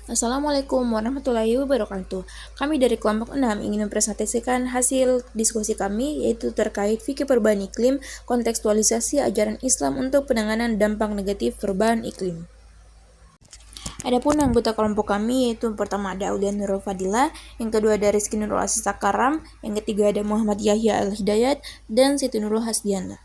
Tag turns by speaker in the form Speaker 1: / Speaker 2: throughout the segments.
Speaker 1: Assalamualaikum warahmatullahi wabarakatuh. Kami dari kelompok 6 ingin mempresentasikan hasil diskusi kami, yaitu terkait fikih perubahan iklim, kontekstualisasi ajaran Islam untuk penanganan dampak negatif perubahan iklim. Adapun anggota kelompok kami yaitu pertama ada Aulia Nurul Fadilah, yang kedua ada Rizky Nurul Aziz Karam, yang ketiga ada Muhammad Yahya Al-Hidayat, dan Siti Nurul Hasdiana.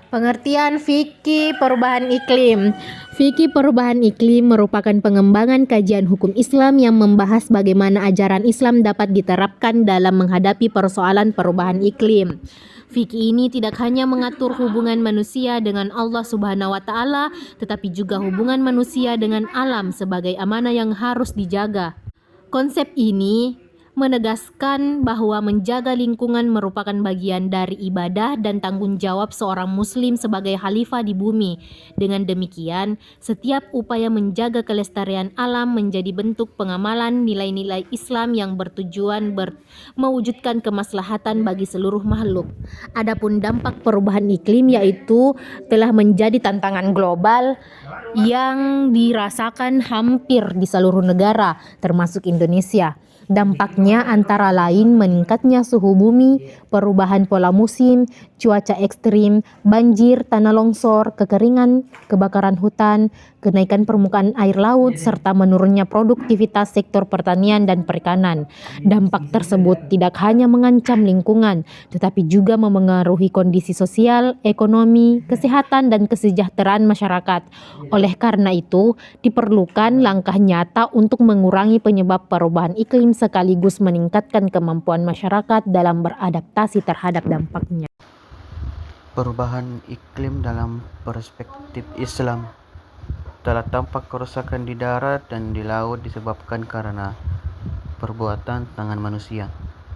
Speaker 2: Pengertian fikih perubahan iklim. Fikih perubahan iklim merupakan pengembangan kajian hukum Islam yang membahas bagaimana ajaran Islam dapat diterapkan dalam menghadapi persoalan perubahan iklim. Fikih ini tidak hanya mengatur hubungan manusia dengan Allah Subhanahu wa taala, tetapi juga hubungan manusia dengan alam sebagai amanah yang harus dijaga. Konsep ini menegaskan bahwa menjaga lingkungan merupakan bagian dari ibadah dan tanggung jawab seorang muslim sebagai khalifah di bumi. Dengan demikian, setiap upaya menjaga kelestarian alam menjadi bentuk pengamalan nilai-nilai Islam yang bertujuan mewujudkan kemaslahatan bagi seluruh makhluk. Adapun dampak perubahan iklim yaitu telah menjadi tantangan global yang dirasakan hampir di seluruh negara, termasuk Indonesia. Dampaknya antara lain meningkatnya suhu bumi, perubahan pola musim, cuaca ekstrim, banjir, tanah longsor, kekeringan, kebakaran hutan, kenaikan permukaan air laut, serta menurunnya produktivitas sektor pertanian dan perikanan. Dampak tersebut tidak hanya mengancam lingkungan, tetapi juga memengaruhi kondisi sosial, ekonomi, kesehatan, dan kesejahteraan masyarakat. Oleh karena itu, diperlukan langkah nyata untuk mengurangi penyebab perubahan iklim sekaligus meningkatkan kemampuan masyarakat dalam beradaptasi terhadap dampaknya.
Speaker 3: Perubahan iklim dalam perspektif Islam telah tampak kerusakan di darat dan di laut disebabkan karena perbuatan tangan manusia.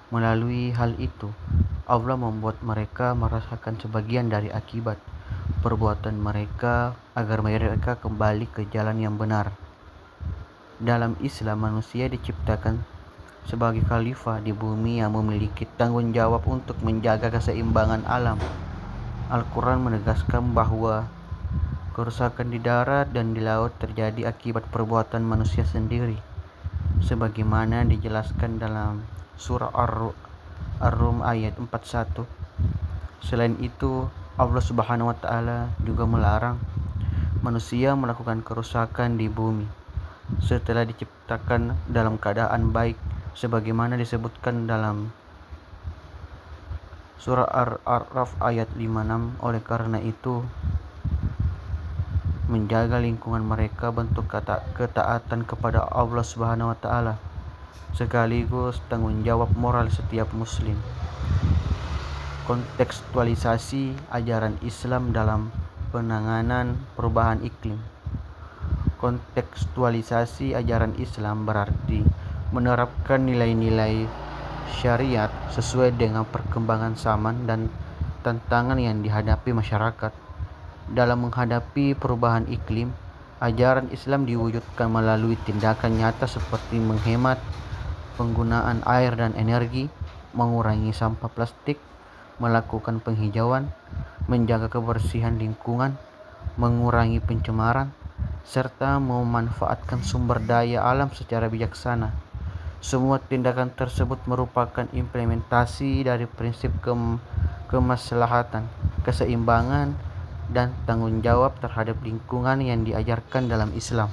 Speaker 3: Melalui hal itu, Allah membuat mereka merasakan sebagian dari akibat perbuatan mereka agar mereka kembali ke jalan yang benar. Dalam Islam, manusia diciptakan sebagai khalifah di bumi yang memiliki tanggung jawab untuk menjaga keseimbangan alam. Al-Quran menegaskan bahwa kerusakan di darat dan di laut terjadi akibat perbuatan manusia sendiri, sebagaimana dijelaskan dalam surah Ar-Rum ayat 41. Selain itu, Allah Subhanahu wa taala juga melarang manusia melakukan kerusakan di bumi setelah diciptakan dalam keadaan baik, sebagaimana disebutkan dalam surah Ar-A'raf ayat 56. Oleh karena itu, menjaga lingkungan mereka bentuk ketaatan kepada Allah Subhanahu wa taala, sekaligus tanggung jawab moral setiap muslim. Kontekstualisasi ajaran Islam dalam penanganan perubahan iklim. Kontekstualisasi ajaran Islam berarti menerapkan nilai-nilai syariat sesuai dengan perkembangan zaman dan tantangan yang dihadapi masyarakat. Dalam menghadapi perubahan iklim, ajaran Islam diwujudkan melalui tindakan nyata seperti menghemat penggunaan air dan energi, mengurangi sampah plastik, melakukan penghijauan, menjaga kebersihan lingkungan, mengurangi pencemaran, serta memanfaatkan sumber daya alam secara bijaksana. Semua tindakan tersebut merupakan implementasi dari prinsip kemaslahatan, keseimbangan, dan tanggung jawab terhadap lingkungan yang diajarkan dalam Islam.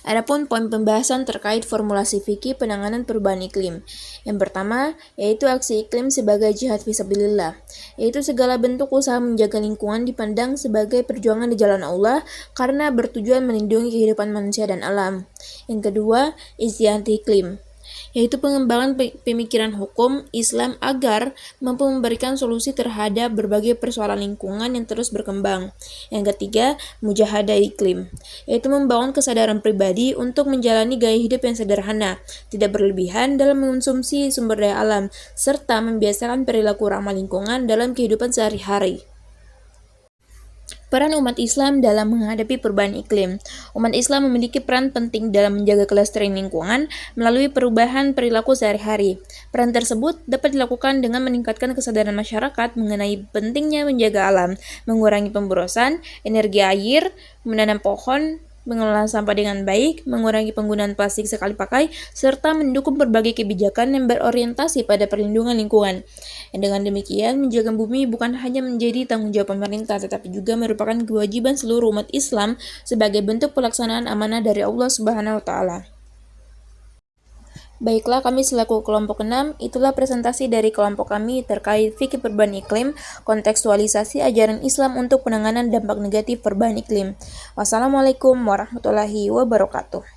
Speaker 1: Adapun poin pembahasan terkait formulasi fikih penanganan perubahan iklim. Yang pertama, yaitu aksi iklim sebagai jihad fisabilillah, yaitu segala bentuk usaha menjaga lingkungan dipandang sebagai perjuangan di jalan Allah karena bertujuan melindungi kehidupan manusia dan alam. Yang kedua, istianti iklim, yaitu pengembangan pemikiran hukum Islam agar mampu memberikan solusi terhadap berbagai persoalan lingkungan yang terus berkembang. Yang ketiga, mujahadah iklim, yaitu membangun kesadaran pribadi untuk menjalani gaya hidup yang sederhana, tidak berlebihan dalam mengonsumsi sumber daya alam, serta membiasakan perilaku ramah lingkungan dalam kehidupan sehari-hari. Peran umat Islam dalam menghadapi perubahan iklim. Umat Islam memiliki peran penting dalam menjaga kelestarian lingkungan melalui perubahan perilaku sehari-hari. Peran tersebut dapat dilakukan dengan meningkatkan kesadaran masyarakat mengenai pentingnya menjaga alam, mengurangi pemborosan energi air, menanam pohon, mengelola sampah dengan baik, mengurangi penggunaan plastik sekali pakai, serta mendukung berbagai kebijakan yang berorientasi pada perlindungan lingkungan. Dengan demikian, menjaga bumi bukan hanya menjadi tanggung jawab pemerintah, tetapi juga merupakan kewajiban seluruh umat Islam sebagai bentuk pelaksanaan amanah dari Allah Subhanahu wa Ta'ala. Baiklah, kami selaku kelompok 6, itulah presentasi dari kelompok kami terkait fikih perubahan iklim, kontekstualisasi ajaran Islam untuk penanganan dampak negatif perubahan iklim. Wassalamualaikum warahmatullahi wabarakatuh.